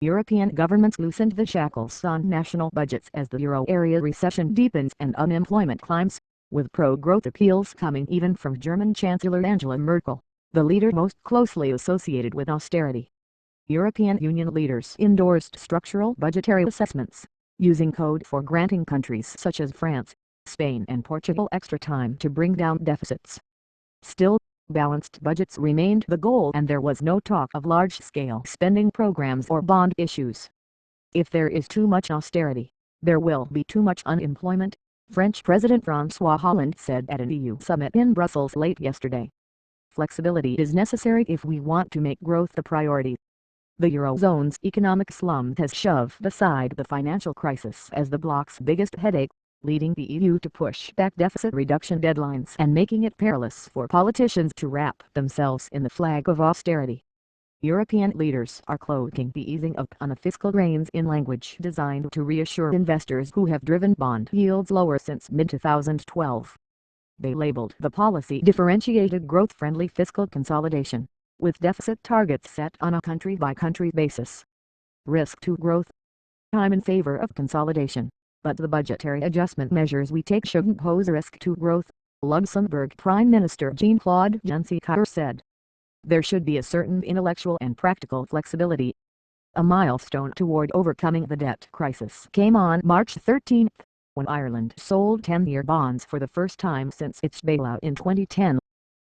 European governments loosened the shackles on national budgets as the euro area recession deepens and unemployment climbs, with pro-growth appeals coming even from German Chancellor Angela Merkel, the leader most closely associated with austerity. European Union leaders endorsed structural budgetary assessments, using code for granting countries such as France, Spain and Portugal extra time to bring down deficits. Still, balanced budgets remained the goal and there was no talk of large-scale spending programs or bond issues. If there is too much austerity, there will be too much unemployment, French President François Hollande said at an EU summit in Brussels late yesterday. Flexibility is necessary if we want to make growth a priority. The Eurozone's economic slump has shoved aside the financial crisis as the bloc's biggest headache, leading the EU to push back deficit reduction deadlines and making it perilous for politicians to wrap themselves in the flag of austerity. European leaders are cloaking the easing up on the fiscal reins in language designed to reassure investors who have driven bond yields lower since mid-2012. They labeled the policy differentiated growth-friendly fiscal consolidation, with deficit targets set on a country-by-country basis. Risk to growth. I'm in favor of consolidation, but the budgetary adjustment measures we take shouldn't pose a risk to growth, Luxembourg Prime Minister Jean-Claude Juncker said. There should be a certain intellectual and practical flexibility. A milestone toward overcoming the debt crisis came on March 13, when Ireland sold 10-year bonds for the first time since its bailout in 2010.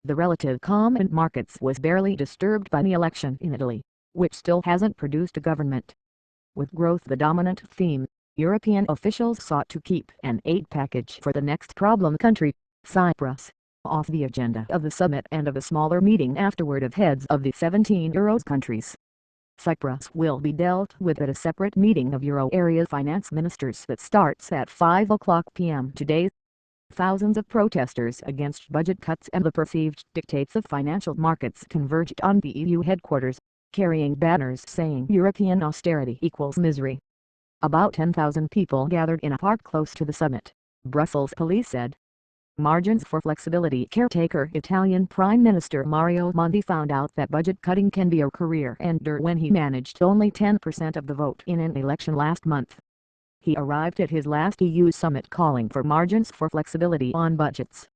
The relative calm in markets was barely disturbed by the election in Italy, which still hasn't produced a government. With growth the dominant theme, European officials sought to keep an aid package for the next problem country, Cyprus, off the agenda of the summit and of a smaller meeting afterward of heads of the 17 Euro countries. Cyprus will be dealt with at a separate meeting of Euro area finance ministers that starts at 5:00 p.m. today. Thousands of protesters against budget cuts and the perceived dictates of financial markets converged on the EU headquarters, carrying banners saying European austerity equals misery. About 10,000 people gathered in a park close to the summit, Brussels police said. Margins for flexibility. Caretaker Italian Prime Minister Mario Monti found out that budget cutting can be a career ender when he managed only 10% of the vote in an election last month. He arrived at his last EU summit calling for margins for flexibility on budgets.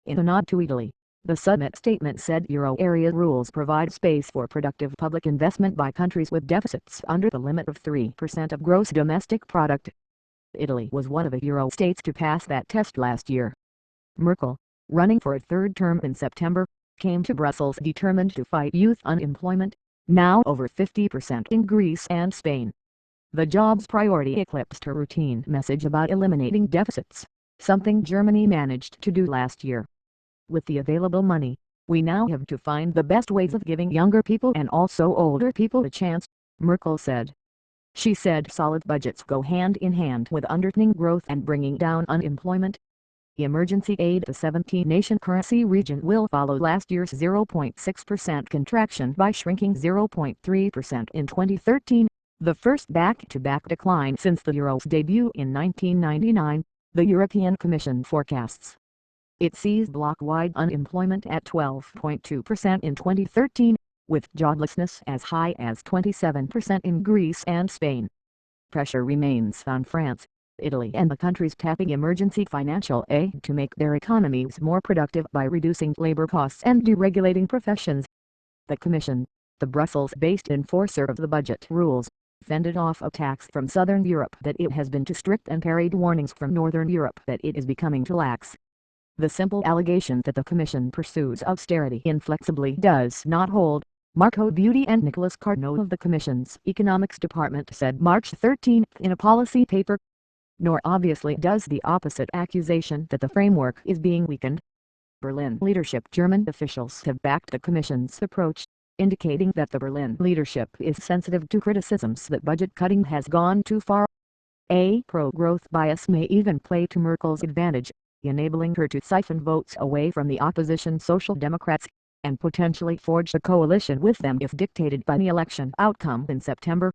In a nod to Italy, the summit statement said Euro area rules provide space for productive public investment by countries with deficits under the limit of 3% of gross domestic product. Italy was one of the Euro states to pass that test last year. Merkel, running for a third term in September, came to Brussels determined to fight youth unemployment, now over 50% in Greece and Spain. The jobs priority eclipsed her routine message about eliminating deficits, something Germany managed to do last year. With the available money, we now have to find the best ways of giving younger people and also older people a chance, Merkel said. She said solid budgets go hand in hand with underpinning growth and bringing down unemployment. Emergency aid. The 17-nation currency region will follow last year's 0.6% contraction by shrinking 0.3% in 2013, the first back-to-back decline since the euro's debut in 1999, the European Commission forecasts. It sees bloc-wide unemployment at 12.2% in 2013, with joblessness as high as 27% in Greece and Spain. Pressure remains on France, Italy and the countries tapping emergency financial aid to make their economies more productive by reducing labor costs and deregulating professions. The Commission, the Brussels-based enforcer of the budget rules, fended off attacks from Southern Europe that it has been too strict and parried warnings from Northern Europe that it is becoming too lax. The simple allegation that the Commission pursues austerity inflexibly does not hold, Marco Buti and Nicolas Cardinal of the Commission's Economics Department said March 13 in a policy paper. Nor obviously does the opposite accusation that the framework is being weakened. Berlin leadership. German officials have backed the Commission's approach, indicating that the Berlin leadership is sensitive to criticisms that budget cutting has gone too far. A pro-growth bias may even play to Merkel's advantage, enabling her to siphon votes away from the opposition Social Democrats, and potentially forge a coalition with them if dictated by the election outcome in September.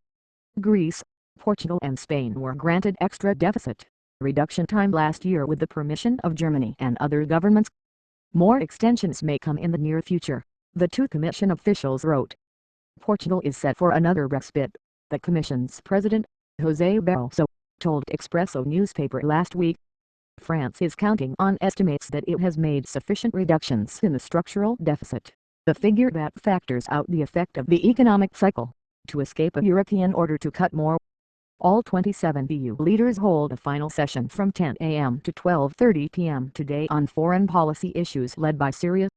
Greece, Portugal and Spain were granted extra deficit reduction time last year with the permission of Germany and other governments. More extensions may come in the near future, the two Commission officials wrote. Portugal is set for another respite, the Commission's president, José Barroso, told Expresso newspaper last week. France is counting on estimates that it has made sufficient reductions in the structural deficit, the figure that factors out the effect of the economic cycle, to escape a European order to cut more. All 27 EU leaders hold a final session from 10 a.m. to 12:30 p.m. today on foreign policy issues led by Syria,